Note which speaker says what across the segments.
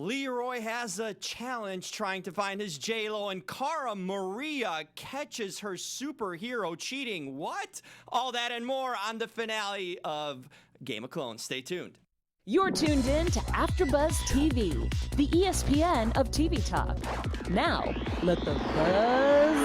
Speaker 1: Leroy has a challenge trying to find his J-Lo, and Cara Maria catches her superhero cheating. What? All that and more on the finale of Game of Clones. Stay tuned.
Speaker 2: You're tuned in to AfterBuzz TV, the ESPN of TV talk. Now, let the buzz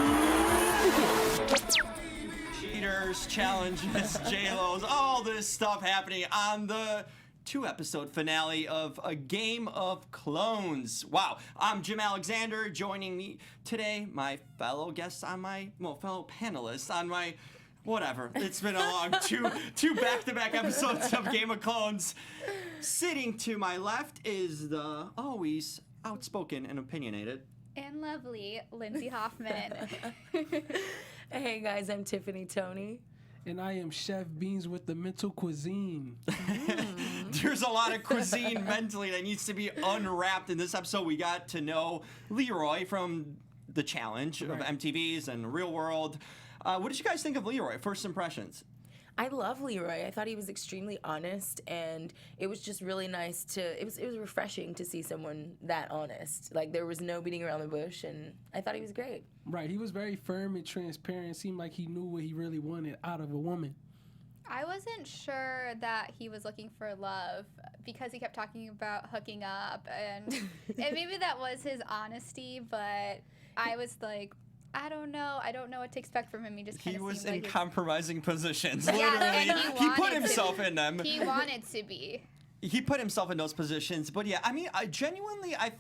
Speaker 2: begin.
Speaker 1: Cheaters, challenges, J-Los, all this stuff happening on the 2-episode finale of A Game of Clones. Wow. I'm Jim Alexander. Joining me today, my fellow guests on my, fellow panelists on my, whatever. It's been a long two back-to-back episodes of Game of Clones. Sitting to my left is the always outspoken and opinionated
Speaker 3: and lovely Lindsay Hoffman.
Speaker 4: Hey guys, I'm Tiffany Toney.
Speaker 5: And I am Chef Beanz with the mental cuisine.
Speaker 1: There's a lot of cuisine mentally that needs to be unwrapped in this episode. We got to know Leroy from The Challenge of MTV's and Real World. What did you guys think of Leroy? First impressions?
Speaker 4: I love Leroy. I thought he was extremely honest, and it was just really nice to. It was refreshing to see someone that honest. Like there was no beating around the bush, and I thought he was great.
Speaker 5: Right, he was very firm and transparent. Seemed like he knew what he really wanted out of a woman.
Speaker 3: I wasn't sure that he was looking for love because he kept talking about hooking up, and maybe that was his honesty, but I was like, I don't know what to expect from him.
Speaker 1: He was in compromising positions.
Speaker 3: Yeah,
Speaker 1: Literally, he put himself in them.
Speaker 3: He wanted to be.
Speaker 1: He put himself in those positions, but yeah, I mean, I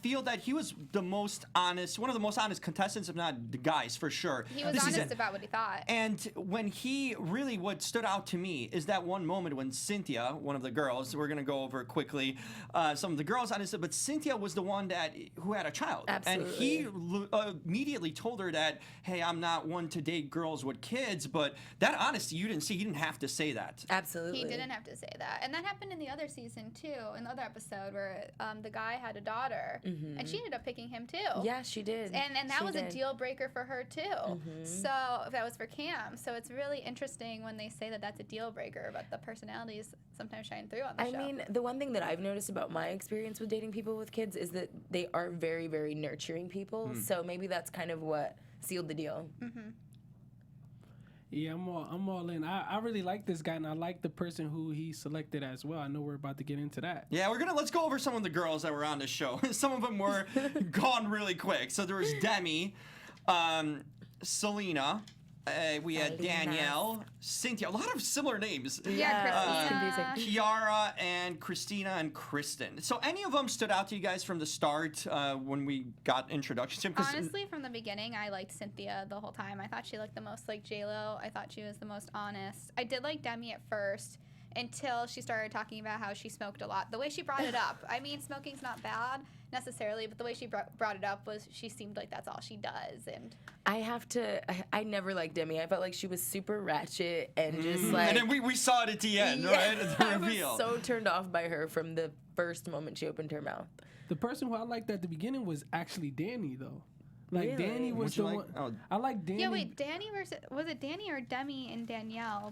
Speaker 1: feel that he was the most honest, one of the most honest contestants, if not the guys, for sure.
Speaker 3: He was honest about what he thought.
Speaker 1: And when what stood out to me is that one moment when Cynthia, one of the girls, we're going to go over quickly, some of the girls honestly, but Cynthia was the one who had a child.
Speaker 4: Absolutely.
Speaker 1: And he immediately told her that, hey, I'm not one to date girls with kids, but that honesty you didn't see. He didn't have to say that.
Speaker 4: Absolutely.
Speaker 3: He didn't have to say that. And that happened in the other season too, in the other episode where the guy had a daughter, and she ended up picking him too.
Speaker 4: Yeah, she did.
Speaker 3: And that was a deal breaker for her too. So that was for Cam. So it's really interesting when they say that that's a deal breaker, but the personalities sometimes shine through on the show.
Speaker 4: I mean, the one thing that I've noticed about my experience with dating people with kids is that they are very, very nurturing people. So maybe that's kind of what sealed the deal.
Speaker 5: Yeah, I'm all in. I really like this guy, and I like the person who he selected as well. I know we're about to get into that.
Speaker 1: Yeah, let's go over some of the girls that were on the show. Some of them were gone really quick. So there was Demi, Selena, we had Danielle, Cynthia, a lot of similar names.
Speaker 3: Yeah,
Speaker 1: Kiara and Christina and Kristen. So any of them stood out to you guys from the start when we got introductions to him?
Speaker 3: Honestly, from the beginning, I liked Cynthia the whole time. I thought she looked the most like J-Lo. I thought she was the most honest. I did like Demi at first until she started talking about how she smoked a lot. The way she brought it up, I mean, smoking's not bad necessarily, but the way she brought it up was she seemed like that's all she does. And
Speaker 4: I never liked Demi. I felt like she was super ratchet and just like.
Speaker 1: And then we saw it at the end, right? At the reveal.
Speaker 4: I was so turned off by her from the first moment she opened her mouth.
Speaker 5: The person who I liked at the beginning was actually Danny, though. Like,
Speaker 4: really?
Speaker 5: Danny was the one. Oh. I like Danny.
Speaker 3: Yeah, wait, was it Danny or Demi and Danielle?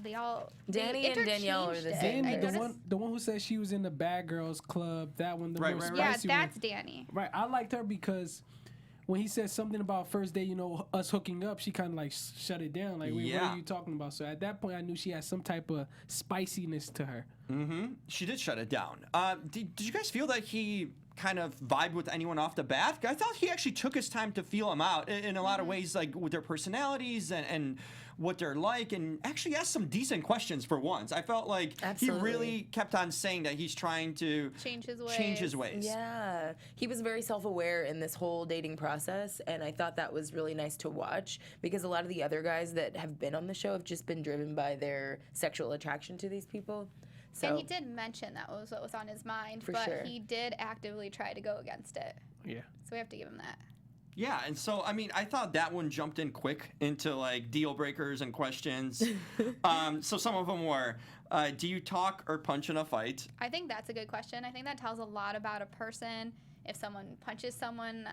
Speaker 4: Danny and Danielle are the same.
Speaker 5: Danny, the one who said she was in the Bad Girls Club, that one, the most spicy
Speaker 3: Yeah, that's Danny.
Speaker 5: Right, I liked her because when he said something about first day, us hooking up, she kind of like shut it down. Like, wait, what are you talking about? So at that point, I knew she had some type of spiciness to her.
Speaker 1: She did shut it down. Did you guys feel that he kind of vibed with anyone off the bat? I thought he actually took his time to feel them out in a lot of ways, like with their personalities and what they're like, and actually asked some decent questions for once. I felt like he really kept on saying that he's trying to
Speaker 3: change his ways.
Speaker 4: Yeah, he was very self-aware in this whole dating process, and I thought that was really nice to watch because a lot of the other guys that have been on the show have just been driven by their sexual attraction to these people. So,
Speaker 3: and he did mention that was what was on his mind, but he did actively try to go against it.
Speaker 5: Yeah.
Speaker 3: So we have to give him that.
Speaker 1: Yeah, and so, I mean, I thought that one jumped in quick into, like, deal breakers and questions. So some of them were, do you talk or punch in a fight?
Speaker 3: I think that's a good question. I think that tells a lot about a person. If someone punches someone,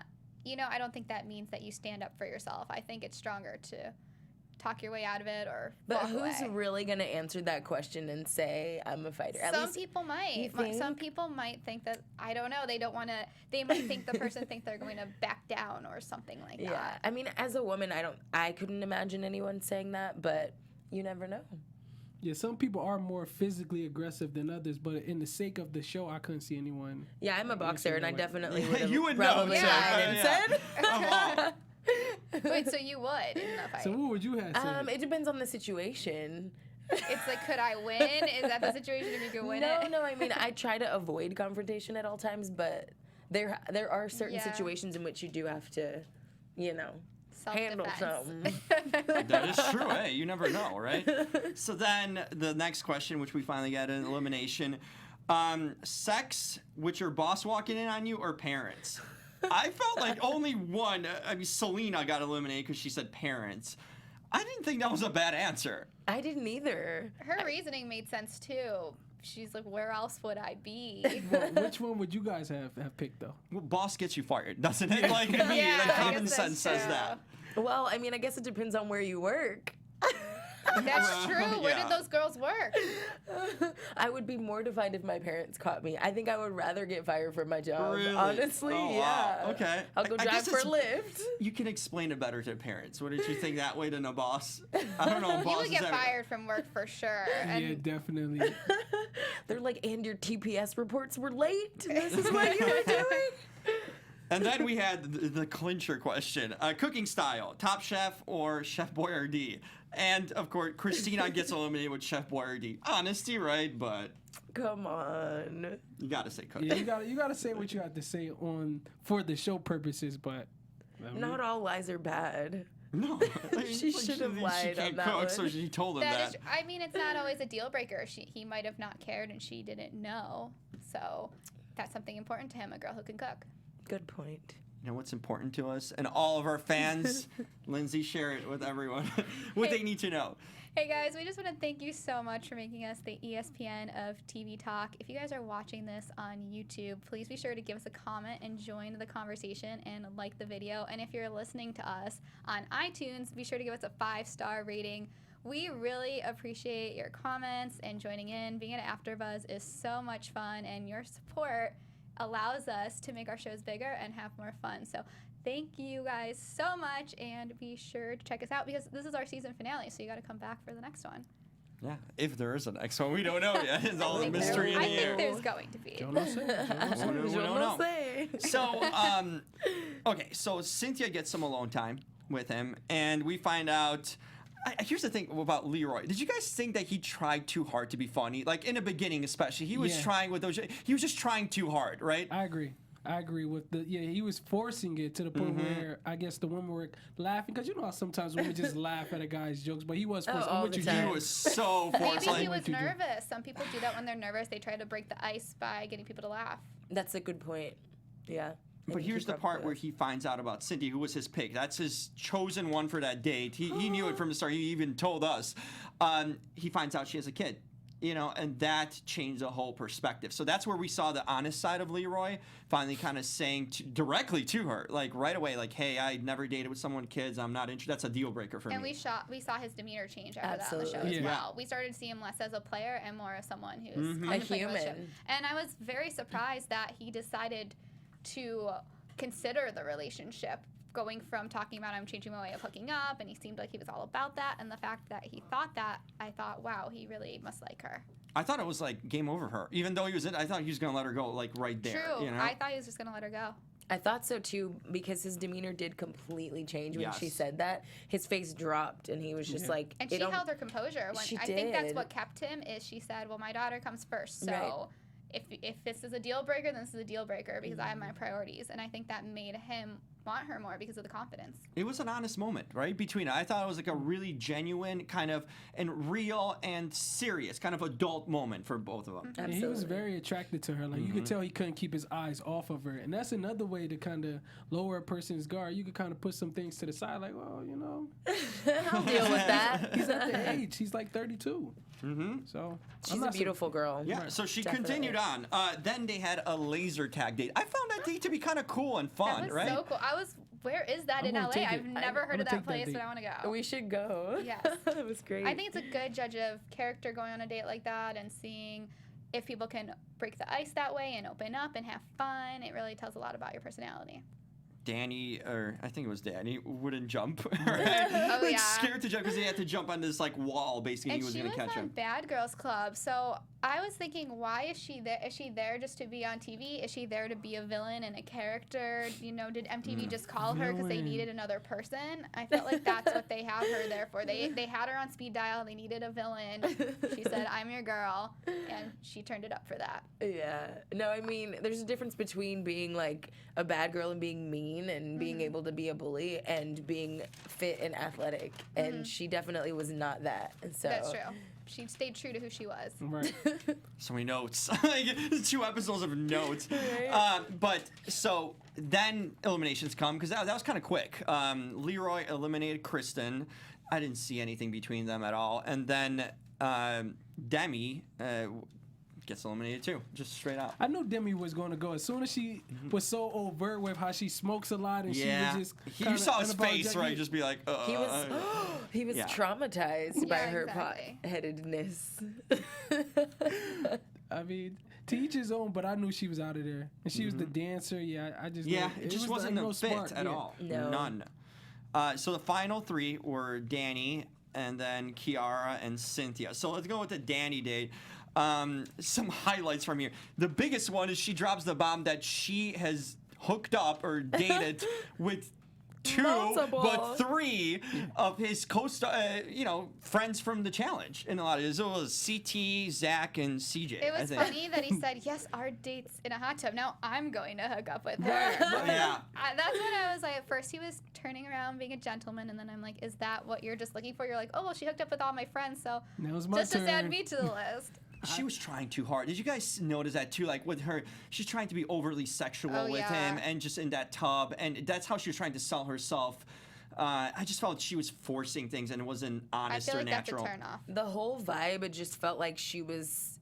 Speaker 3: I don't think that means that you stand up for yourself. I think it's stronger to talk your way out of it or
Speaker 4: But
Speaker 3: walk
Speaker 4: who's
Speaker 3: away.
Speaker 4: really going to answer that question and say, I'm a fighter? At
Speaker 3: Some
Speaker 4: least
Speaker 3: people might.
Speaker 4: you think?
Speaker 3: Some people might think that, I don't know, they don't want to, they might think the person think they're going to back down or something like
Speaker 4: Yeah.
Speaker 3: that.
Speaker 4: I mean, as a woman, I couldn't imagine anyone saying that, but you never know.
Speaker 5: Yeah, some people are more physically aggressive than others, but in the sake of the show, I couldn't see anyone.
Speaker 4: Yeah, I'm a boxer, and I definitely would have
Speaker 1: You would know,
Speaker 4: probably
Speaker 1: too.
Speaker 4: lied and
Speaker 1: Yeah.
Speaker 4: said.
Speaker 3: Wait, so you would in the fight?
Speaker 5: So what would you have said?
Speaker 4: It depends on the situation.
Speaker 3: It's like, could I win? Is that the situation if you could win it?
Speaker 4: No, I mean, I try to avoid confrontation at all times, but there are certain
Speaker 3: Yeah.
Speaker 4: situations in which you do have to, handle
Speaker 3: Self-defense.
Speaker 4: something.
Speaker 1: That is true. Hey, you never know, right? So then the next question, which we finally got an elimination, sex with your boss walking in on you or parents? I felt like only one. I mean, Selena got eliminated because she said parents. I didn't think that was a bad answer.
Speaker 4: I didn't either.
Speaker 3: Her reasoning made sense too. She's like, where else would I be?
Speaker 5: Well, which one would you guys have picked though?
Speaker 1: Well, boss gets you fired, doesn't it? Like me,
Speaker 3: Yeah,
Speaker 1: like
Speaker 3: I
Speaker 1: common
Speaker 3: guess
Speaker 1: sense
Speaker 3: that's
Speaker 1: says that.
Speaker 4: Well, I mean, I guess it depends on where you work.
Speaker 3: That's true. Where
Speaker 1: Yeah.
Speaker 3: did those girls work?
Speaker 4: I would be mortified if my parents caught me. I think I would rather get fired from my job.
Speaker 1: Really?
Speaker 4: Honestly,
Speaker 1: Oh,
Speaker 4: yeah.
Speaker 1: wow. Okay.
Speaker 4: I'll go
Speaker 1: I
Speaker 4: drive
Speaker 1: guess
Speaker 4: for
Speaker 1: it's-
Speaker 4: Lyft.
Speaker 1: You can explain it better to parents. Wouldn't you think that way than a boss? I don't know.
Speaker 3: You
Speaker 1: Bosses
Speaker 3: would get
Speaker 1: ever-
Speaker 3: fired from work for sure. And
Speaker 5: Yeah, definitely.
Speaker 4: They're like, and your TPS reports were late. This is what you were doing.
Speaker 1: And then we had the clincher question: cooking style, Top Chef or Chef Boyardee? And of course, Christina gets eliminated with Chef Boyardee. Honesty, right? But
Speaker 4: Come on.
Speaker 1: you gotta say cooking.
Speaker 5: Yeah, you gotta say what you have to say for the show purposes, but I mean,
Speaker 4: Not all lies are bad.
Speaker 1: No,
Speaker 4: She should have lied
Speaker 1: can't
Speaker 4: on that
Speaker 1: cook,
Speaker 4: one.
Speaker 1: so she told him
Speaker 3: that
Speaker 1: that.
Speaker 3: is, I mean, it's not always a deal breaker. He might have not cared and she didn't know. So that's something important to him, a girl who can cook.
Speaker 4: Good point.
Speaker 1: You know what's important to us and all of our fans? Lindsay, share it with everyone. What they need to know.
Speaker 3: Hey guys, we just want to thank you so much for making us the ESPN of TV Talk. If you guys are watching this on YouTube, please be sure to give us a comment and join the conversation and like the video. And if you're listening to us on iTunes, be sure to give us a 5-star rating. We really appreciate your comments and joining in. Being at AfterBuzz is so much fun, and your support allows us to make our shows bigger and have more fun. So thank you guys so much, and be sure to check us out because this is our season finale, so you got to come back for the next one.
Speaker 1: Yeah, if there is a next one, we don't know yet. It's all a
Speaker 3: I think
Speaker 1: mystery in the air.
Speaker 3: there's going to be.
Speaker 5: Yo no sé, yo no sé.
Speaker 1: We
Speaker 4: Yo
Speaker 1: don't
Speaker 4: no
Speaker 1: know.
Speaker 4: sé.
Speaker 1: So, okay, so Cynthia gets some alone time with him, and we find out. Here's the thing about Leroy. Did you guys think that he tried too hard to be funny? Like in the beginning, especially, he was
Speaker 5: Yeah.
Speaker 1: trying with those. He was just trying too hard, right?
Speaker 5: I agree with he was forcing it to the point where I guess the women were laughing because you know how sometimes women just laugh at a guy's jokes, but he was forcing.
Speaker 4: all
Speaker 5: I'm with
Speaker 4: the
Speaker 5: you,
Speaker 4: time.
Speaker 1: He
Speaker 5: Jay.
Speaker 1: was so forced.
Speaker 3: Maybe he
Speaker 1: Like,
Speaker 3: was nervous. Some people do that when they're nervous. They try to break the ice by getting people to laugh.
Speaker 4: That's a good point. Yeah.
Speaker 1: but here's the part where he finds out about Cynthia, who was his pick. That's his chosen one for that date. He knew it from the start. He even told us. He finds out she has a kid. And that changed the whole perspective. So that's where we saw the honest side of Leroy, finally kind of saying directly to her, like right away, like, hey, I never dated with someone with kids. I'm not interested. That's a deal breaker for
Speaker 3: And
Speaker 1: me.
Speaker 3: we saw his demeanor change after that on the show
Speaker 4: Absolutely.
Speaker 3: as
Speaker 5: Yeah.
Speaker 3: well. We started to see him less as a player and more as someone who's
Speaker 4: A
Speaker 3: contemplating relationship.
Speaker 4: human.
Speaker 3: And I was very surprised that he decided to consider the relationship, going from talking about I'm changing my way of hooking up, and he seemed like he was all about that. And the fact that he thought that, I thought, wow, he really must like her.
Speaker 1: I thought it was like game over her. Even though he was in, I thought he was going to let her go like right there.
Speaker 3: True.
Speaker 1: You know?
Speaker 3: I thought he was just going to let her go.
Speaker 4: I thought so too because his demeanor did completely change when she
Speaker 1: Yes.
Speaker 4: said that. His face dropped and he was just like.
Speaker 3: And she held her composure.
Speaker 4: She
Speaker 3: I think that's
Speaker 4: did.
Speaker 3: what kept him is she said, well, my daughter comes first. So
Speaker 4: Right.
Speaker 3: if this is a deal breaker, then this is a deal breaker because I have my priorities. And I think that made him want her more because of the confidence.
Speaker 1: It was an honest moment, right? I thought it was like a really genuine kind of and real and serious kind of adult moment for both of them.
Speaker 5: And he was very attracted to her. Like you could tell he couldn't keep his eyes off of her. And that's another way to kind of lower a person's guard. You could kind of put some things to the side, like, well,
Speaker 4: I'll deal with that.
Speaker 5: he's at the age. He's like 32. So
Speaker 4: She's a beautiful girl.
Speaker 1: Yeah, so she
Speaker 4: Definitely.
Speaker 1: continued on. Then they had a laser tag date. I found that date to be kind of cool and fun,
Speaker 3: That was
Speaker 1: right?
Speaker 3: so cool. I where is that
Speaker 5: I'm
Speaker 3: in
Speaker 5: gonna
Speaker 3: LA?
Speaker 5: take it.
Speaker 3: I've never heard of
Speaker 5: I'm gonna
Speaker 3: that place,
Speaker 5: take that
Speaker 3: but I want to go.
Speaker 4: We should go.
Speaker 3: Yes.
Speaker 4: That was great.
Speaker 3: I think it's a good judge of character going on a date like that and seeing if people can break the ice that way and open up and have fun. It really tells a lot about your personality.
Speaker 1: Danny, or I think it was Danny, wouldn't jump.
Speaker 3: Oh,
Speaker 1: like,
Speaker 3: yeah.
Speaker 1: scared to jump because he had to jump on this like wall. Basically,
Speaker 3: And
Speaker 1: he was
Speaker 3: she
Speaker 1: going
Speaker 3: was
Speaker 1: to catch
Speaker 3: on
Speaker 1: him.
Speaker 3: Bad Girls Club, so I was thinking, why is she there? Is she there just to be on TV? Is she there to be a villain and a character? You know, did MTV just call her because they
Speaker 5: Villain.
Speaker 3: needed another person? I felt like that's what they have her there for. They had her on speed dial. They needed a villain. She said, "I'm your girl," and she turned it up for that.
Speaker 4: Yeah. No, I mean, there's a difference between being like a bad girl and being mean and being able to be a bully and being fit and athletic. And she definitely was not that. And so
Speaker 3: That's true. She stayed true to who she was.
Speaker 5: Right.
Speaker 1: So many notes. Like 2 episodes of notes. But so then eliminations come because that was kind of quick. Leroy eliminated Kristen. I didn't see anything between them at all. And then Demi gets eliminated too, just straight out.
Speaker 5: I knew Demi was going to go. As soon as she was so overt with how she smokes a lot and
Speaker 1: Yeah,
Speaker 5: she was just
Speaker 1: you
Speaker 5: kinda
Speaker 1: saw his face,
Speaker 5: unapologetic.
Speaker 1: right? Just be like,
Speaker 4: he was
Speaker 1: Yeah.
Speaker 4: traumatized by
Speaker 3: Yeah,
Speaker 4: her
Speaker 3: exactly.
Speaker 4: pot-headedness.
Speaker 5: I mean, to each his own, but I knew she was out of there. And she was the dancer. Yeah, I just
Speaker 1: yeah,
Speaker 5: knew-
Speaker 1: it just
Speaker 5: was
Speaker 1: wasn't
Speaker 5: like
Speaker 1: a
Speaker 5: no
Speaker 1: fit
Speaker 5: spark,
Speaker 1: at
Speaker 5: yeah.
Speaker 1: all.
Speaker 4: No.
Speaker 1: None. So the final 3 were Danny and then Kiara and Cynthia. So let's go with the Danny date. Some highlights from here. The biggest one is she drops the bomb that she has hooked up or dated with 2,
Speaker 4: Multiple.
Speaker 1: but 3 of his friends from the challenge. And a lot of it was CT, Zach, and CJ.
Speaker 3: It
Speaker 1: I
Speaker 3: was
Speaker 1: think.
Speaker 3: funny that he said, "Yes, our date's in a hot tub. Now I'm going to hook up with her."
Speaker 1: Yeah.
Speaker 3: That's what I was like. At first, he was turning around, being a gentleman, and then I'm like, "Is that what you're just looking for?" You're like, "Oh, well, she hooked up with all my friends, so
Speaker 5: Now it's my
Speaker 3: just add
Speaker 5: turn.
Speaker 3: me to the list."
Speaker 1: She was trying too hard. Did you guys notice that too? Like with her, she's trying to be overly sexual
Speaker 3: Oh,
Speaker 1: with
Speaker 3: yeah.
Speaker 1: him, and just in that tub, and that's how she was trying to sell herself. I just felt she was forcing things, and it wasn't
Speaker 3: I
Speaker 1: honest
Speaker 3: feel
Speaker 1: or
Speaker 3: like that's a
Speaker 1: natural.
Speaker 3: turn off.
Speaker 4: The whole vibe, it just felt like she was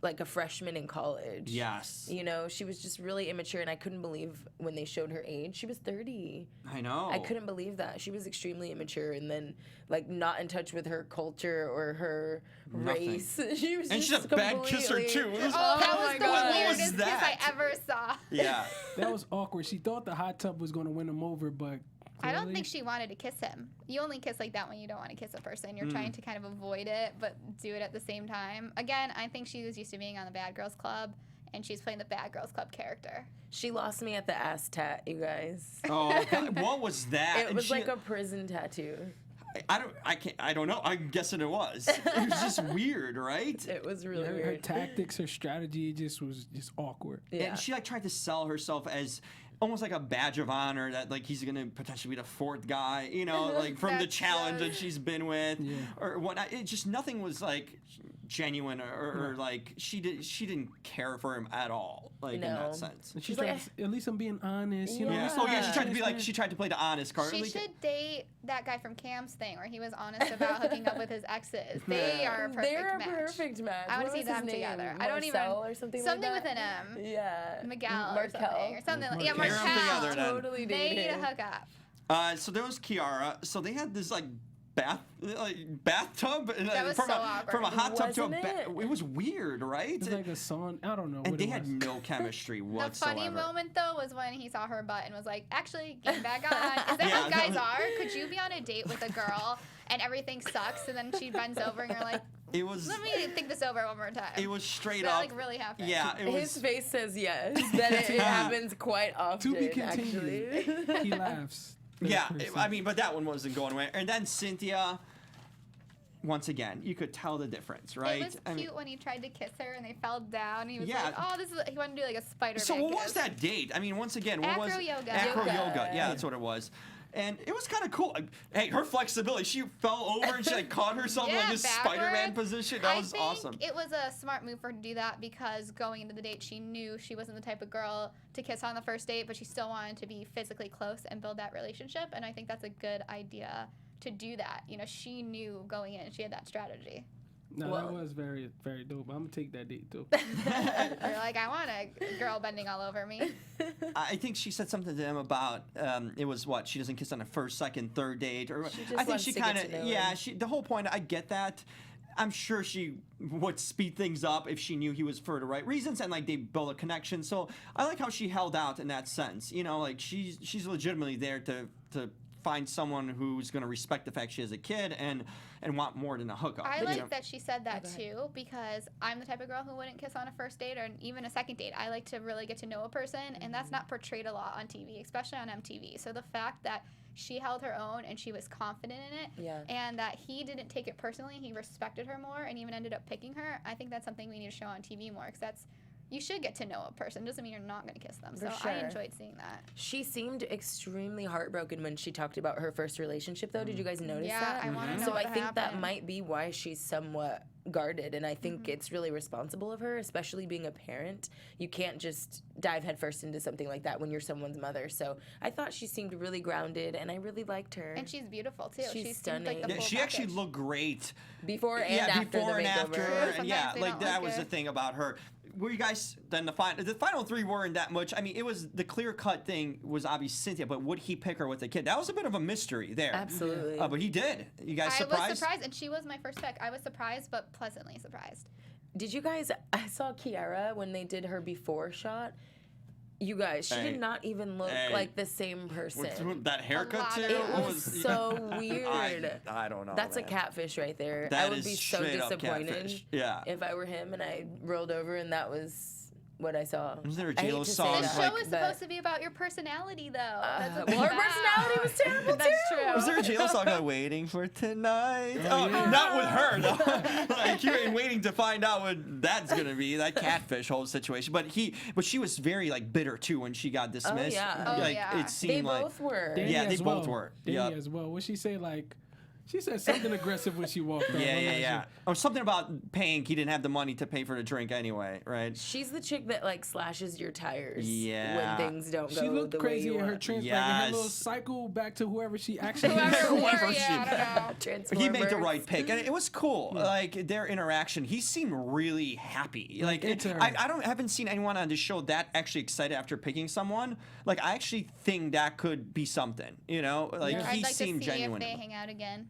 Speaker 4: like a freshman in college.
Speaker 1: Yes,
Speaker 4: You know, she was just really immature, and I couldn't believe when they showed her age. She was 30.
Speaker 1: I know.
Speaker 4: I couldn't believe that. She was extremely immature and then, like, not in touch with her culture or her
Speaker 1: Nothing.
Speaker 4: race. She was
Speaker 1: And
Speaker 4: just
Speaker 1: she's a bad kisser
Speaker 4: completely-
Speaker 1: too. It was-
Speaker 3: Oh, that was
Speaker 4: my
Speaker 3: the
Speaker 4: God.
Speaker 1: What was
Speaker 3: weirdest kiss I
Speaker 1: that?
Speaker 3: ever saw.
Speaker 1: Yeah.
Speaker 5: That was awkward. She thought the hot tub was going to win him over, but
Speaker 3: I don't
Speaker 5: clearly-
Speaker 3: think she wanted to kiss him. You only kiss like that when you don't want to kiss a person. You're trying to kind of avoid it, but do it at the same time. Again, I think she was used to being on the Bad Girls Club, and she's playing the Bad Girls Club character.
Speaker 4: She lost me at the ass tat, you guys.
Speaker 1: Oh, God, what was that?
Speaker 4: It
Speaker 1: And
Speaker 4: was
Speaker 1: she-
Speaker 4: like a prison tattoo.
Speaker 1: I don't know. I'm guessing it was. It was just weird, right?
Speaker 4: It was really
Speaker 5: her
Speaker 4: weird.
Speaker 5: tactics, her strategy just was just awkward.
Speaker 4: Yeah.
Speaker 1: And she like tried to sell herself as almost like a badge of honor that like he's gonna potentially be the 4th guy, you know, like from the
Speaker 3: That's
Speaker 1: challenge
Speaker 3: so-
Speaker 1: that she's been with,
Speaker 5: Yeah.
Speaker 1: or whatnot. It just nothing was like genuine or like she didn't care for him at all, like in
Speaker 4: No.
Speaker 1: that sense.
Speaker 5: And
Speaker 4: She's
Speaker 5: she's
Speaker 4: like,
Speaker 5: at least I'm being honest. You know,
Speaker 4: Yeah.
Speaker 5: at least
Speaker 1: Oh
Speaker 5: I'm
Speaker 1: yeah, she
Speaker 5: being
Speaker 1: tried to be like
Speaker 5: transparent.
Speaker 1: she tried to play the honest card.
Speaker 3: She
Speaker 1: Like,
Speaker 3: should date that guy from Cam's thing where he was honest about hooking up with his exes. They are a perfect
Speaker 4: They're a
Speaker 3: match.
Speaker 4: perfect match.
Speaker 3: I wanna
Speaker 4: What
Speaker 3: see
Speaker 4: was his
Speaker 3: them
Speaker 4: name?
Speaker 3: together. I don't even-
Speaker 4: Marcel or something
Speaker 3: Something
Speaker 4: like
Speaker 3: with
Speaker 4: that?
Speaker 3: an M.
Speaker 4: Yeah.
Speaker 3: Miguel or
Speaker 4: Markel.
Speaker 3: something. Or something. Yeah,
Speaker 5: Markel.
Speaker 1: Pair 'em together
Speaker 3: Markel.
Speaker 1: then.
Speaker 4: Totally
Speaker 3: They need
Speaker 4: dated.
Speaker 3: to hook up.
Speaker 1: So there was Kiara. So they had this like bathtub and,
Speaker 3: That was
Speaker 1: from
Speaker 3: so
Speaker 1: a
Speaker 3: awkward.
Speaker 1: from a hot tub to a
Speaker 4: Wasn't it?
Speaker 1: it was weird, right?
Speaker 5: It's like a sauna. I don't know.
Speaker 1: And
Speaker 5: what
Speaker 1: they
Speaker 5: it
Speaker 1: had
Speaker 5: was.
Speaker 1: no chemistry
Speaker 3: The
Speaker 1: whatsoever.
Speaker 3: funny moment though was when he saw her butt and was like, "Actually, get back on." Is that
Speaker 1: Yeah,
Speaker 3: how
Speaker 1: that
Speaker 3: guys
Speaker 1: was-
Speaker 3: are? Could you be on a date with a girl and everything sucks, and then she bends over and you're like,
Speaker 1: It was
Speaker 3: "Let me think this over one more time."
Speaker 1: it was straight
Speaker 3: That
Speaker 1: up.
Speaker 3: like really happened.
Speaker 1: Yeah, it
Speaker 4: His
Speaker 1: was.
Speaker 4: face says yes. That it happens quite often.
Speaker 5: To be continued.
Speaker 4: Actually.
Speaker 5: He laughs.
Speaker 1: Yeah,
Speaker 5: That person.
Speaker 1: I mean, but that one wasn't going away. And then Cynthia, once again, you could tell the difference, right?
Speaker 3: It was cute when he tried to kiss her and they fell down. He was
Speaker 1: Yeah.
Speaker 3: like, "Oh, this is." He wanted to do like a Spider-Man.
Speaker 1: So what was
Speaker 3: kiss.
Speaker 1: that date? I mean, once again, what was
Speaker 3: Acro yoga.
Speaker 1: Acro
Speaker 4: Yoga.
Speaker 1: yoga. Yeah, that's what it was. And it was kind of cool. Hey, her flexibility. She fell over and she like caught herself in
Speaker 3: Yeah,
Speaker 1: like this
Speaker 3: backwards.
Speaker 1: Spider-Man position. That
Speaker 3: I
Speaker 1: was
Speaker 3: think
Speaker 1: awesome.
Speaker 3: It was a smart move for her to do that because going into the date, she knew she wasn't the type of girl to kiss on the first date, but she still wanted to be physically close and build that relationship. And I think that's a good idea to do that. You know, she knew going in, she had that strategy.
Speaker 5: No,
Speaker 4: Well-
Speaker 5: that was very, very dope. I'm gonna take that date too.
Speaker 3: You're like, I want a girl bending all over me.
Speaker 1: I think she said something to him about it was what she doesn't kiss on the first, second, third date, or
Speaker 4: She just
Speaker 1: I think
Speaker 4: wants
Speaker 1: she
Speaker 4: to get
Speaker 1: kind
Speaker 4: to know
Speaker 1: of yeah.
Speaker 4: him.
Speaker 1: The whole point. I get that. I'm sure she would speed things up if she knew he was for the right reasons and like they build a connection. So I like how she held out in that sense. You know, like she's legitimately there to find someone who's going to respect the fact she has a kid and want more than a hookup.
Speaker 3: I
Speaker 1: You
Speaker 3: like
Speaker 1: know?
Speaker 3: that she said that too, because I'm the type of girl who wouldn't kiss on a first date or even a second date. I like to really get to know a person, and that's not portrayed a lot on TV, especially on MTV. So the fact that she held her own and she was confident in it,
Speaker 4: Yeah.
Speaker 3: and that he didn't take it personally, he respected her more and even ended up picking her, I think that's something we need to show on TV more, because you should get to know a person. Doesn't mean you're not going to kiss them.
Speaker 4: For
Speaker 3: So I
Speaker 4: sure.
Speaker 3: enjoyed seeing that.
Speaker 4: She seemed extremely heartbroken when she talked about her first relationship, though. Did you guys notice
Speaker 3: Yeah,
Speaker 4: that?
Speaker 3: I want to know
Speaker 4: So
Speaker 3: what
Speaker 4: I think that
Speaker 3: happened.
Speaker 4: might be why she's somewhat guarded, and I think it's really responsible of her, especially being a parent. You can't just dive headfirst into something like that when you're someone's mother. So I thought she seemed really grounded, and I really liked her.
Speaker 3: And she's beautiful too.
Speaker 4: She's
Speaker 3: She seemed
Speaker 4: stunning.
Speaker 3: like the
Speaker 1: Yeah,
Speaker 3: full
Speaker 1: she actually
Speaker 3: package.
Speaker 1: looked great.
Speaker 4: before and
Speaker 1: Yeah,
Speaker 4: after
Speaker 1: before
Speaker 4: the
Speaker 1: and
Speaker 4: makeover.
Speaker 1: after, and
Speaker 3: Sometimes
Speaker 1: yeah,
Speaker 3: they
Speaker 1: like
Speaker 3: don't
Speaker 1: that
Speaker 3: look
Speaker 1: was the
Speaker 3: good.
Speaker 1: thing about her. Were you guys then the final three weren't that much? I mean, it was the clear cut thing was obviously Cynthia, but would he pick her with a kid? That was a bit of a mystery there.
Speaker 4: Absolutely.
Speaker 1: But he did. You guys
Speaker 3: I
Speaker 1: surprised?
Speaker 3: was surprised, and she was my first pick. I was surprised, but pleasantly surprised.
Speaker 4: Did you guys? I saw Kiara when they did her before shot. You guys, she
Speaker 1: Hey.
Speaker 4: did not even look
Speaker 1: Hey.
Speaker 4: like the same person.
Speaker 1: With that haircut
Speaker 3: lot
Speaker 1: too.
Speaker 3: of
Speaker 4: It
Speaker 3: What
Speaker 4: was so weird.
Speaker 1: I don't know.
Speaker 4: That's
Speaker 1: man.
Speaker 4: a catfish right there.
Speaker 1: That
Speaker 4: I would
Speaker 1: is
Speaker 4: be so
Speaker 1: straight up
Speaker 4: disappointed
Speaker 1: catfish. Yeah.
Speaker 4: if I were him and I rolled over and that was what I saw.
Speaker 1: Was there a
Speaker 4: I hate
Speaker 1: J-Lo
Speaker 4: to say
Speaker 1: song,
Speaker 3: The
Speaker 4: that,
Speaker 3: show
Speaker 1: like-
Speaker 3: is
Speaker 4: but-
Speaker 3: supposed to be about your personality, though. That's what
Speaker 4: well, her
Speaker 3: it's about.
Speaker 4: personality was terrible
Speaker 3: That's
Speaker 4: too.
Speaker 3: true.
Speaker 1: Was there a J-Lo song like "Waiting for Tonight"? Oh,
Speaker 5: yeah.
Speaker 1: not with her though. Like you're waiting to find out what that's gonna be. That catfish whole situation. But she was very like bitter too when she got dismissed.
Speaker 4: yeah.
Speaker 3: Oh,
Speaker 1: Like
Speaker 3: yeah.
Speaker 1: it seemed
Speaker 4: They
Speaker 1: like
Speaker 4: both were.
Speaker 5: Danny
Speaker 1: Yeah, they
Speaker 5: as
Speaker 1: both
Speaker 5: well.
Speaker 1: were.
Speaker 5: Danny
Speaker 1: Yep.
Speaker 5: as well. What she say? Like, she said something aggressive when she walked off.
Speaker 1: yeah. Or something about paying. He didn't have the money to pay for the drink anyway, right?
Speaker 4: She's the chick that like slashes your tires
Speaker 1: Yeah.
Speaker 4: when things don't go
Speaker 5: She looked
Speaker 4: the way
Speaker 5: crazy
Speaker 4: you
Speaker 5: in her
Speaker 4: want.
Speaker 5: like in her little
Speaker 1: Yes.
Speaker 5: cycle back to whoever she actually
Speaker 3: Whoever wore
Speaker 1: Whoever
Speaker 3: it,
Speaker 1: she-
Speaker 3: I don't know.
Speaker 1: He made the
Speaker 4: Transformers.
Speaker 1: right pick, and it was cool. Like their interaction, he seemed really happy. Like
Speaker 5: into her.
Speaker 1: I haven't seen anyone on this show that actually excited after picking someone. Like I actually think that could be something. You know, like
Speaker 3: I'd
Speaker 1: he
Speaker 3: like to
Speaker 1: seemed
Speaker 3: see
Speaker 1: genuine.
Speaker 3: if they hang out again.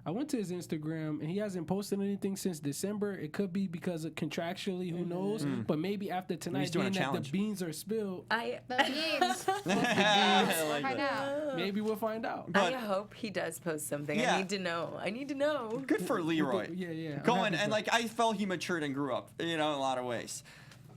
Speaker 5: I went to his Instagram and he hasn't posted anything since December. It could be because of contractually, who knows? But maybe after tonight,
Speaker 1: doing a
Speaker 5: being that the
Speaker 1: challenge.
Speaker 5: beans are spilled,
Speaker 4: I
Speaker 3: The beans. We'll
Speaker 1: Like
Speaker 3: find
Speaker 1: that.
Speaker 3: out.
Speaker 5: maybe we'll find out.
Speaker 1: But-
Speaker 4: I hope he does post something.
Speaker 1: Yeah.
Speaker 4: I need to know. I need to know.
Speaker 1: Good for Leroy.
Speaker 5: Yeah. I'm
Speaker 1: Going
Speaker 5: happy
Speaker 1: and
Speaker 5: for
Speaker 1: like I felt he matured and grew up. You know, in a lot of ways.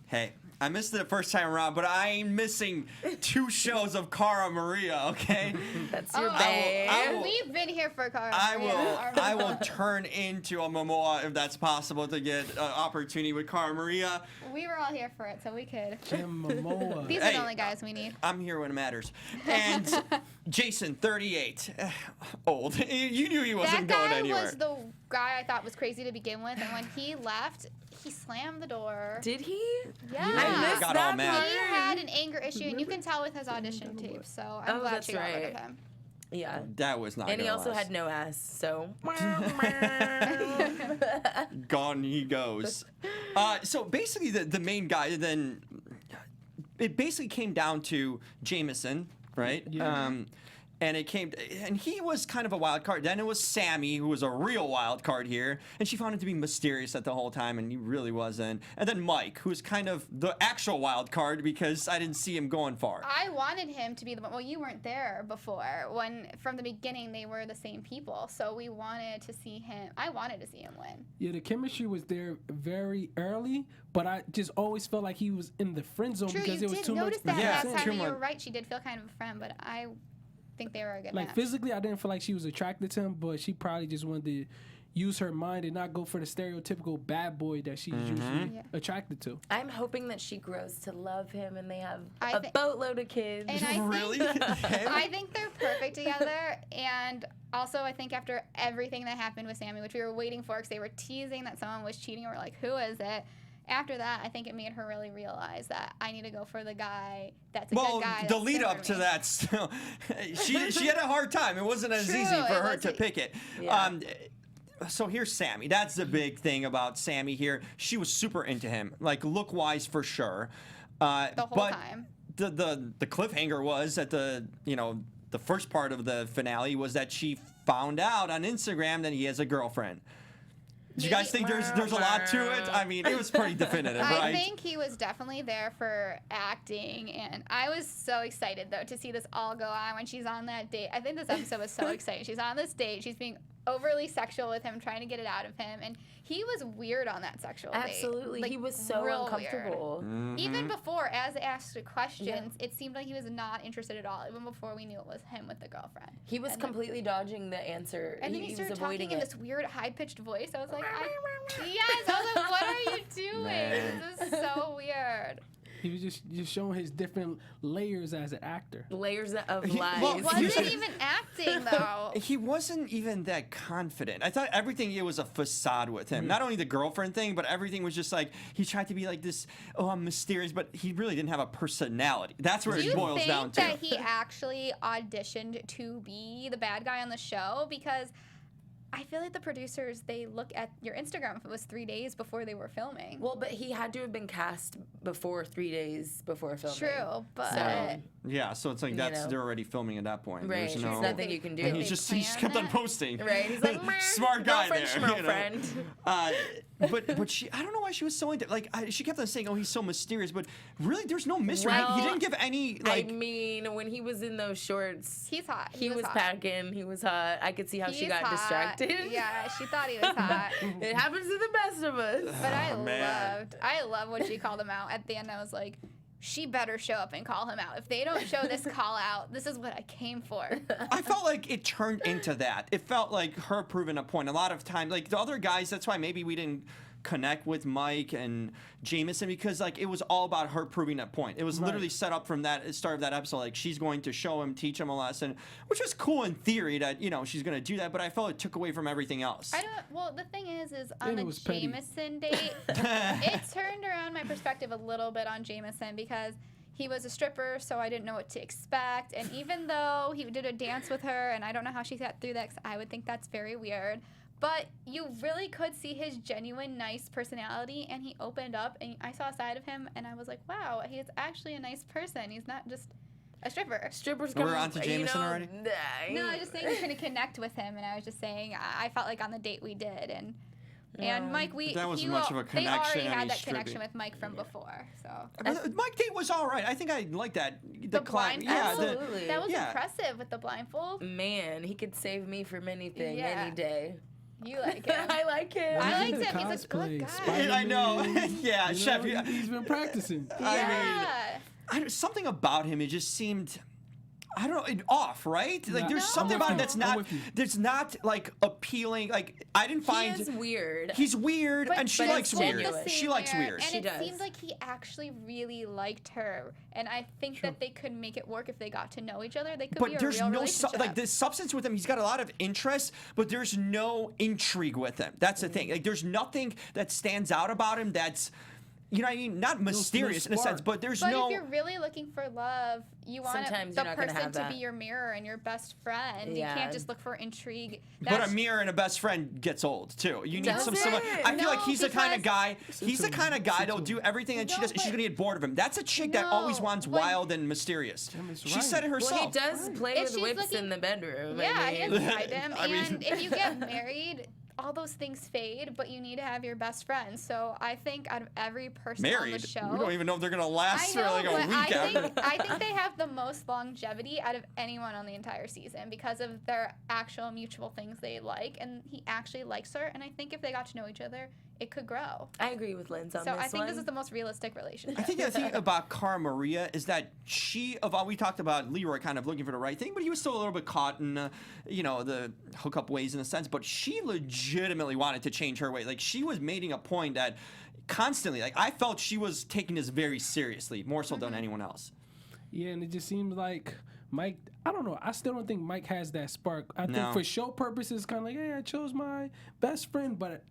Speaker 1: Hey, I missed it the first time around, but I ain't missing 2 shows of Cara Maria. Okay.
Speaker 4: That's your
Speaker 3: Oh,
Speaker 4: babe.
Speaker 1: I will-
Speaker 3: We've been here for Cara
Speaker 1: I
Speaker 3: Maria.
Speaker 1: will. I will turn into a Momoa if that's possible to get an opportunity with Cara Maria.
Speaker 3: We were all here for it, so we could.
Speaker 5: Jim Momoa.
Speaker 3: These are
Speaker 1: Hey.
Speaker 3: the only guys we need.
Speaker 1: I'm here when it matters. And Jason, 38, old. You knew he wasn't
Speaker 3: That
Speaker 1: going
Speaker 3: guy
Speaker 1: anywhere.
Speaker 3: was the guy I thought was crazy to begin with, and when he left, he slammed the door.
Speaker 4: Did he?
Speaker 3: Yeah.
Speaker 4: I missed
Speaker 1: Got all
Speaker 4: that
Speaker 1: mad.
Speaker 3: He
Speaker 4: part.
Speaker 3: had an anger issue, and you can tell with his audition tape. So I'm
Speaker 4: Oh,
Speaker 3: glad
Speaker 4: that's
Speaker 3: she got rid
Speaker 4: right.
Speaker 3: of him.
Speaker 4: Yeah.
Speaker 1: That was not.
Speaker 4: And he
Speaker 1: gonna
Speaker 4: also
Speaker 1: last.
Speaker 4: had no ass, so.
Speaker 1: Gone he goes. So basically, the main guy then. It basically came down to Jameson, right?
Speaker 5: Yeah.
Speaker 1: And he was kind of a wild card. Then it was Sammy, who was a real wild card here, and she found him to be mysterious at the whole time, and he really wasn't. And then Mike, who's kind of the actual wild card because I didn't see him going far.
Speaker 3: I wanted him to be the one. Well, you weren't there before. When from the beginning they were the same people, so we wanted to see him. I wanted to see him win.
Speaker 5: Yeah, the chemistry was there very early, but I just always felt like he was in the friend zone
Speaker 3: True,
Speaker 5: because
Speaker 3: you
Speaker 5: it was
Speaker 3: did
Speaker 5: too much.
Speaker 3: notice that
Speaker 1: Yeah,
Speaker 3: last
Speaker 1: too
Speaker 3: time. And you
Speaker 1: much.
Speaker 3: were right. She did feel kind of a friend, but I think they were a good
Speaker 5: Like
Speaker 3: match.
Speaker 5: physically, I didn't feel like she was attracted to him, but she probably just wanted to use her mind and not go for the stereotypical bad boy that she's usually
Speaker 3: Yeah.
Speaker 5: attracted to.
Speaker 4: I'm hoping that she grows to love him and they have
Speaker 3: I
Speaker 4: a
Speaker 3: thi-
Speaker 4: boatload of kids.
Speaker 3: And I
Speaker 1: Really?
Speaker 3: think, I think they're perfect together. And also, I think after everything that happened with Sammy, which we were waiting for because they were teasing that someone was cheating, and we're like, who is it? After that, I think it made her really realize that I need to go for the guy that's a
Speaker 1: Well,
Speaker 3: good guy.
Speaker 1: the
Speaker 3: that's
Speaker 1: lead
Speaker 3: good
Speaker 1: up
Speaker 3: for
Speaker 1: to
Speaker 3: me.
Speaker 1: that, still, she had a hard time. It wasn't as
Speaker 3: True,
Speaker 1: easy for
Speaker 3: it
Speaker 1: her to
Speaker 3: wasn't.
Speaker 1: pick it.
Speaker 4: Yeah.
Speaker 1: so here's Sammy. That's the big thing about Sammy here. She was super into him, like look-wise for sure.
Speaker 3: The whole time.
Speaker 1: The cliffhanger was at the first part of the finale was that she found out on Instagram that he has a girlfriend. Do you guys think there's a lot to it? I mean, it was pretty definitive, right?
Speaker 3: I think he was definitely there for acting, and I was so excited though to see this all go on when she's on that date. I think this episode was so exciting. She's on this date. She's being overly sexual with him, trying to get it out of him, and he was weird on that sexual date.
Speaker 4: Absolutely,
Speaker 3: Like,
Speaker 4: he was so
Speaker 3: real
Speaker 4: uncomfortable.
Speaker 3: weird. Even before, as they asked the questions, it seemed like he was not interested at all. Even before we knew it was him with the girlfriend.
Speaker 4: He was completely dodging the answer.
Speaker 3: And then he
Speaker 4: was
Speaker 3: started
Speaker 4: avoiding
Speaker 3: talking in this weird high-pitched voice. I was like, yes. I was like, what are you doing?
Speaker 1: Man.
Speaker 3: This is so weird.
Speaker 5: He was just showing his different layers as an actor.
Speaker 4: Layers of lies.
Speaker 1: well,
Speaker 3: Wasn't even acting though.
Speaker 1: He wasn't even that confident. I thought everything it was a facade with him. Not only the girlfriend thing, but everything was just like he tried to be like this. Oh, I'm mysterious, but he really didn't have a personality. That's where
Speaker 3: Do
Speaker 1: it
Speaker 3: you
Speaker 1: boils
Speaker 3: think
Speaker 1: down to.
Speaker 3: that he actually auditioned to be the bad guy on the show? Because I feel like the producers, they look at your Instagram if it was 3 days before they were filming.
Speaker 4: Well, but he had to have been cast before 3 days before filming.
Speaker 3: True, but
Speaker 4: So,
Speaker 1: Yeah, so it's like they're already filming at that point.
Speaker 4: right.
Speaker 1: There's
Speaker 4: There's nothing you can do.
Speaker 1: And he
Speaker 3: They
Speaker 1: just
Speaker 3: plan
Speaker 1: kept on
Speaker 3: that?
Speaker 1: posting.
Speaker 4: Right. He's like,
Speaker 1: smart guy there.
Speaker 4: girlfriend,
Speaker 1: But she, I don't know why she was so into she kept on saying, oh, he's so mysterious, but really there's no mystery.
Speaker 4: Well,
Speaker 1: he didn't give any
Speaker 4: I mean, when he was in those shorts,
Speaker 3: he's hot.
Speaker 4: he was
Speaker 3: hot.
Speaker 4: packing. He was hot. I could see how she
Speaker 3: He's
Speaker 4: got
Speaker 3: hot.
Speaker 4: distracted.
Speaker 3: Yeah, she thought he was hot.
Speaker 4: It happens to the best of us.
Speaker 3: But
Speaker 1: man.
Speaker 3: I love when she called him out. At the end, I was like, she better show up and call him out. If they don't show this call out, this is what I came for.
Speaker 1: I felt like it turned into that. It felt like her proving a point. A lot of time, like the other guys, that's why maybe we didn't connect with Mike and Jameson, because like it was all about her proving a point. It was literally set up from that start of that episode. Like she's going to show him, teach him a lesson, which was cool in theory that she's going to do that. But I felt it took away from everything else.
Speaker 3: Well, the thing is on
Speaker 5: And
Speaker 3: the
Speaker 5: it was petty.
Speaker 3: Jameson date, it turned around my perspective a little bit on Jameson because he was a stripper, so I didn't know what to expect. And even though he did a dance with her, and I don't know how she got through that, 'cause I would think that's very weird. But you really could see his genuine, nice personality, and he opened up, and I saw a side of him, and I was like, wow, he's actually a nice person. He's not just a stripper.
Speaker 4: Strippers
Speaker 1: We're
Speaker 4: come,
Speaker 1: on to Jameson already?
Speaker 3: No, I was just saying you couldn't connect with him, and I was just saying I felt like on the date we did, and Mike,
Speaker 1: That wasn't much of a
Speaker 3: they
Speaker 1: connection,
Speaker 3: already
Speaker 1: and
Speaker 3: had
Speaker 1: he's
Speaker 3: that connection
Speaker 1: stripping.
Speaker 3: with Mike from before, so.
Speaker 1: Mike date was all right. I think I like that.
Speaker 3: The blind,
Speaker 4: Absolutely.
Speaker 3: that was
Speaker 1: yeah.
Speaker 3: impressive with the blindfold.
Speaker 4: Man, he could save me from anything,
Speaker 3: Yeah.
Speaker 4: any day.
Speaker 3: You like him.
Speaker 4: I like him.
Speaker 3: I liked
Speaker 5: The
Speaker 3: him. He's a good
Speaker 5: cosplay,
Speaker 3: guy.
Speaker 1: I know. Yeah,
Speaker 5: You know,
Speaker 1: Chef.
Speaker 5: he's been practicing.
Speaker 3: Yeah.
Speaker 1: Something about him, it just seemed, I don't know, off, right? Like there's something about him that's not like appealing. Like I didn't find
Speaker 4: He is weird.
Speaker 1: he's weird, and she
Speaker 4: but
Speaker 1: likes
Speaker 4: it's
Speaker 1: weird.
Speaker 4: genuine.
Speaker 1: She likes weird.
Speaker 3: And
Speaker 4: She
Speaker 3: it
Speaker 4: does.
Speaker 3: seemed like he actually really liked her. And I think that they could make it work if they got to know each other. They could be
Speaker 1: But
Speaker 3: a
Speaker 1: there's
Speaker 3: real
Speaker 1: no
Speaker 3: relationship.
Speaker 1: like the substance with him. He's got a lot of interest, but there's no intrigue with him. That's the thing. Like there's nothing that stands out about him that's, you know what I mean? Not mysterious in a sense,
Speaker 5: spark.
Speaker 1: but there's
Speaker 3: But
Speaker 1: no.
Speaker 3: if you're really looking for love, you want
Speaker 4: Sometimes
Speaker 3: the
Speaker 4: you're not gonna
Speaker 3: person
Speaker 4: have
Speaker 3: to
Speaker 4: that.
Speaker 3: be your mirror and your best friend.
Speaker 4: Yeah.
Speaker 3: You can't just look for intrigue.
Speaker 1: But a mirror and a best friend gets old too. You need
Speaker 4: Does
Speaker 1: some.
Speaker 4: it?
Speaker 1: I feel like
Speaker 3: No,
Speaker 1: he's the kind of
Speaker 3: because-
Speaker 1: guy. He's the kind of guy that'll do everything that she
Speaker 3: No,
Speaker 1: does, and she's
Speaker 3: but-
Speaker 1: gonna get bored of him. That's a chick that always
Speaker 3: No,
Speaker 1: wants
Speaker 3: but-
Speaker 1: wild and mysterious.
Speaker 5: Jimmy's
Speaker 1: She
Speaker 5: right.
Speaker 1: said it
Speaker 4: Well,
Speaker 1: herself.
Speaker 4: he does play
Speaker 3: If
Speaker 4: with
Speaker 3: she's
Speaker 4: whips
Speaker 3: looking-
Speaker 4: in the bedroom.
Speaker 3: Yeah,
Speaker 4: I
Speaker 3: he
Speaker 4: mean,
Speaker 3: has hide him.
Speaker 1: I mean-
Speaker 3: And if you get married, all those things fade, but you need to have your best friend. So I think out of every person on
Speaker 1: Married.
Speaker 3: the show,
Speaker 1: We don't even know if they're gonna last
Speaker 3: I know,
Speaker 1: for like a
Speaker 3: but
Speaker 1: week after.
Speaker 3: I think they have the most longevity out of anyone on the entire season because of their actual mutual things they like, and he actually likes her. And I think if they got to know each other, it could grow.
Speaker 4: I agree with Linz on
Speaker 3: So
Speaker 4: this
Speaker 3: I think
Speaker 4: one.
Speaker 3: this is the most realistic relationship.
Speaker 1: I think the thing about Cara Maria is that we talked about Leroy kind of looking for the right thing, but he was still a little bit caught in, the hookup ways in a sense. But she legitimately wanted to change her way. Like she was making a point that constantly, like I felt she was taking this very seriously, more so than anyone else.
Speaker 5: Yeah, and it just seems like Mike, I don't know. I still don't think Mike has that spark. I
Speaker 1: No.
Speaker 5: think for show purposes, kind of like, hey, I chose my best friend, but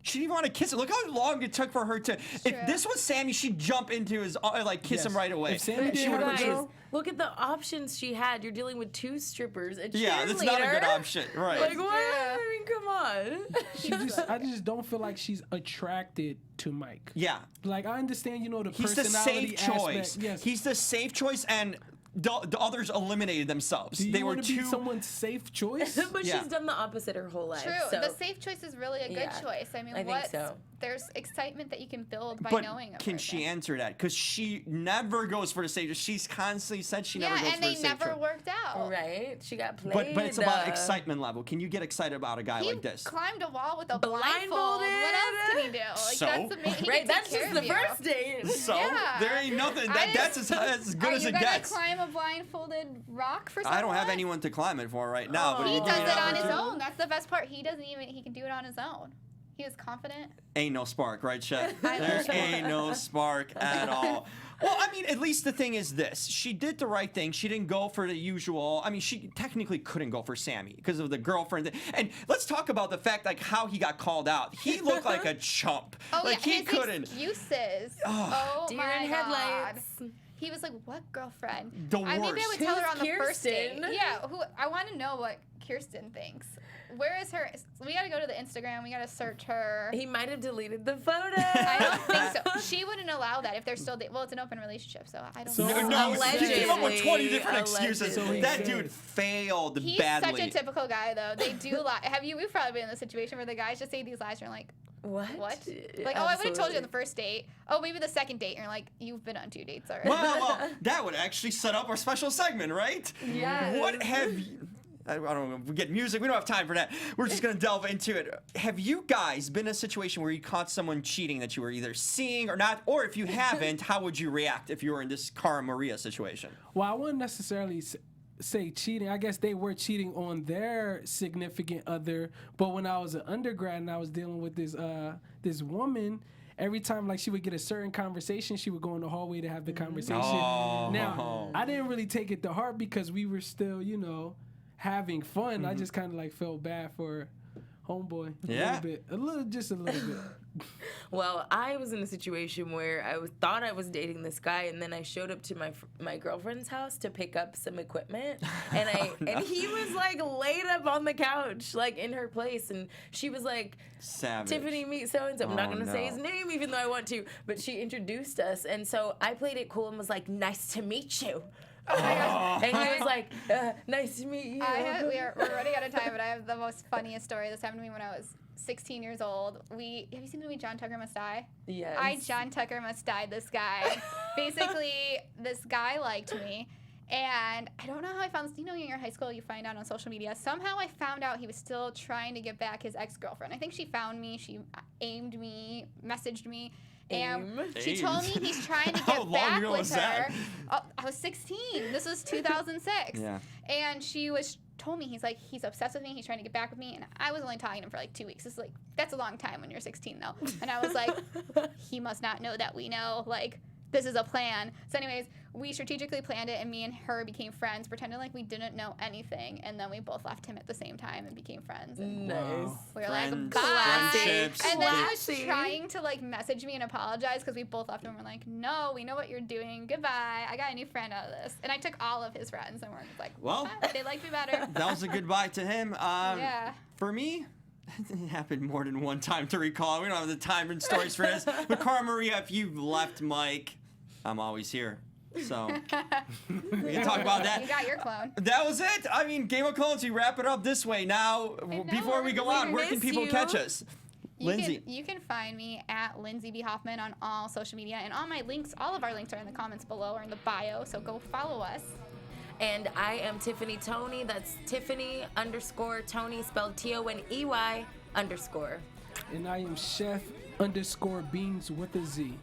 Speaker 1: She didn't even want to kiss him. Look how long it took for her to. If this was Sammy, she'd jump into his like kiss him right away.
Speaker 5: If Sammy didn't want to
Speaker 4: Look at the options she had. You're dealing with 2 strippers, a cheerleader.
Speaker 1: Yeah, that's not a good option, right?
Speaker 4: Like what? I mean, come on.
Speaker 5: I just don't feel like she's attracted to Mike.
Speaker 1: Yeah.
Speaker 5: Like I understand, the
Speaker 1: He's the
Speaker 5: personality
Speaker 1: safe choice.
Speaker 5: aspect. Yes.
Speaker 1: He's the safe choice, and the others eliminated themselves.
Speaker 5: Do you
Speaker 1: they were
Speaker 5: want to be
Speaker 1: too.
Speaker 5: someone's safe choice?
Speaker 4: But
Speaker 1: Yeah.
Speaker 4: she's done the opposite her whole life.
Speaker 3: True.
Speaker 4: So.
Speaker 3: The safe choice is really a good choice. I mean,
Speaker 4: I think so.
Speaker 3: There's excitement that you can build by
Speaker 1: But
Speaker 3: knowing a
Speaker 1: can
Speaker 3: person.
Speaker 1: she answer that? Because she never goes for the safe choice. She's constantly said she never goes
Speaker 3: and
Speaker 1: for the
Speaker 3: they
Speaker 1: safe
Speaker 3: never
Speaker 1: choice.
Speaker 3: worked out.
Speaker 4: Right? She got played.
Speaker 1: But it's about excitement level. Can you get excited about a guy
Speaker 3: He
Speaker 1: like this?
Speaker 3: climbed a wall with a
Speaker 4: Blindfolded.
Speaker 3: blindfold. What else can he do? Like,
Speaker 1: So?
Speaker 3: that's amazing.
Speaker 4: Right, that's just the first date.
Speaker 1: So
Speaker 3: Yeah.
Speaker 1: there ain't nothing. That's as good as it
Speaker 3: Are you
Speaker 1: gets.
Speaker 3: gonna climb a blindfolded rock for someone?
Speaker 1: I don't have anyone to climb it for right now. But
Speaker 3: He
Speaker 1: if you
Speaker 3: does
Speaker 1: give me
Speaker 3: it
Speaker 1: an
Speaker 3: on his
Speaker 1: opportunity-
Speaker 3: own. That's the best part. He can do it on his own. He was confident.
Speaker 1: Ain't no spark, right, Chef?
Speaker 3: I know
Speaker 1: There
Speaker 3: spark.
Speaker 1: ain't no spark at all. Well, I mean, at least the thing is this. She did the right thing. She didn't go for the usual. I mean, she technically couldn't go for Sammy because of the girlfriend. And let's talk about the fact, like, how he got called out. He looked like a chump.
Speaker 3: Oh,
Speaker 1: like,
Speaker 3: yeah.
Speaker 1: he
Speaker 3: His
Speaker 1: couldn't.
Speaker 3: excuses. Oh,
Speaker 4: Deer
Speaker 3: my
Speaker 4: in
Speaker 3: God.
Speaker 4: headlights.
Speaker 3: He was like, what girlfriend?
Speaker 1: The
Speaker 3: Maybe I
Speaker 1: worst.
Speaker 3: would tell her
Speaker 4: Who's
Speaker 3: on the first date.
Speaker 4: Kirsten?
Speaker 3: Yeah, I want to know what Kirsten thinks. Where is her? We got to go to the Instagram. We got to search her.
Speaker 4: He might have deleted the photo.
Speaker 3: I don't think so. She wouldn't allow that if they're still well, it's an open relationship, so I don't
Speaker 5: So-
Speaker 3: know.
Speaker 1: No, he came up with 20
Speaker 4: Allegedly.
Speaker 1: different excuses.
Speaker 4: Allegedly.
Speaker 1: That dude failed
Speaker 3: He's
Speaker 1: badly.
Speaker 3: such a typical guy, though. They do lie. We've probably been in this situation where the guys just say these lies and you're like,
Speaker 4: What?
Speaker 3: like, oh, I would have told you on the first date. Oh, maybe the second date. And you're like, you've been on 2 dates already.
Speaker 1: Well, that would actually set up our special segment, right?
Speaker 4: Yes.
Speaker 1: What have you... I don't know. We get music. We don't have time for that. We're just going to delve into it. Have you guys been in a situation where you caught someone cheating that you were either seeing or not? Or if you haven't, how would you react if you were in this Cara Maria situation?
Speaker 5: Well, I wouldn't necessarily say cheating. I guess they were cheating on their significant other. But when I was an undergrad and I was dealing with this woman, every time like she would get a certain conversation, she would go in the hallway to have the conversation.
Speaker 1: Oh.
Speaker 5: Now, I didn't really take it to heart because we were still, having fun. I just kind of like felt bad for homeboy.
Speaker 1: Yeah.
Speaker 5: Just a little bit.
Speaker 4: Well, I was in a situation where I thought I was dating this guy, and then I showed up to my girlfriend's house to pick up some equipment, and and he was like laid up on the couch, like in her place, and she was like,
Speaker 1: Savage.
Speaker 4: Tiffany, meet so and so. I'm not
Speaker 1: Oh,
Speaker 4: gonna say his
Speaker 1: no.
Speaker 4: name, even though I want to, but she introduced us, and so I played it cool and was like, nice to meet you.
Speaker 3: Oh my gosh.
Speaker 4: And he was like, nice to meet you.
Speaker 3: We're running out of time, but I have the most funniest story. This happened to me when I was 16 years old. Have you seen the movie John Tucker Must Die?
Speaker 4: Yes.
Speaker 3: I John Tucker Must Die this guy. Basically, this guy liked me. And I don't know how I found this. When you're in high school, you find out on social media. Somehow I found out he was still trying to get back his ex-girlfriend. I think she found me. She aimed me, messaged me. And she told me he's trying to
Speaker 1: How
Speaker 3: get
Speaker 1: long
Speaker 3: back
Speaker 1: ago
Speaker 3: with
Speaker 1: was
Speaker 3: her.
Speaker 1: that?
Speaker 3: Oh, I was 16. This was 2006.
Speaker 1: Yeah.
Speaker 3: And she told me he's obsessed with me. He's trying to get back with me. And I was only talking to him for like 2 weeks. It's like, that's a long time when you're 16 though. And I was like, he must not know that we know, like, this is a plan. So anyways, we strategically planned it, and me and her became friends, pretending like we didn't know anything. And then we both left him at the same time and became friends. And
Speaker 4: Nice.
Speaker 3: we were
Speaker 1: Friends,
Speaker 3: like, bye.
Speaker 1: friendships.
Speaker 3: And then he was
Speaker 4: Classy.
Speaker 3: trying to like message me and apologize because we both left him. We're like, no, we know what you're doing. Goodbye. I got a new friend out of this. And I took all of his friends, and we're just like,
Speaker 1: Well.
Speaker 3: bye. They liked me better.
Speaker 1: That was a goodbye to him.
Speaker 3: Yeah.
Speaker 1: For me, it happened more than one time to recall. We don't have the time and stories for this. But Cara Maria, if you left Mike, I'm always here. So we can talk about that.
Speaker 3: You got your clone.
Speaker 1: That was it. I mean, Game of Clones, we wrap it up this way. Now, before we go
Speaker 4: we
Speaker 1: on, where can
Speaker 4: miss
Speaker 1: people
Speaker 4: you.
Speaker 1: catch us? Lindsay.
Speaker 3: You can find me at Lindsay B. Hoffman on all social media, and all my links, all of our links are in the comments below or in the bio, so go follow us.
Speaker 4: And I am Tiffany Toney. That's Tiffany _Toney, spelled TONEY _.
Speaker 5: And I am Chef Beanz with a Z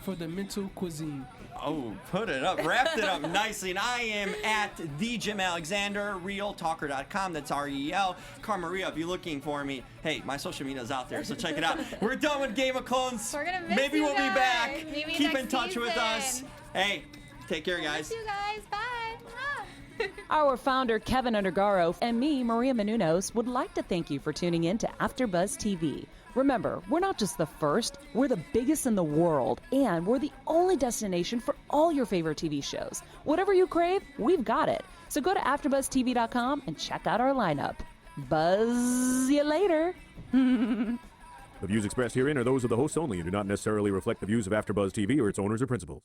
Speaker 5: for the mental cuisine.
Speaker 1: Oh, put it up. Wrapped it up nicely. And I am at the Jim Alexander, realtalker.com. That's REL. Cara Maria, if you're looking for me, hey, my social media is out there, so check it out. We're done with Game of Clones.
Speaker 3: We're gonna miss
Speaker 1: Maybe
Speaker 3: you
Speaker 1: we'll be back.
Speaker 3: guys. Maybe
Speaker 1: Keep
Speaker 3: next
Speaker 1: in touch with us.
Speaker 3: season.
Speaker 1: Hey, take care, guys.
Speaker 3: Miss you guys. Bye. Mwah.
Speaker 2: Our founder, Keven Undergaro, and me, Maria Menounos, would like to thank you for tuning in to AfterBuzz TV. Remember, we're not just the first, we're the biggest in the world, and we're the only destination for all your favorite TV shows. Whatever you crave, we've got it. So go to AfterBuzzTV.com and check out our lineup. Buzz you later.
Speaker 6: The views expressed herein are those of the hosts only and do not necessarily reflect the views of AfterBuzz TV or its owners or principals.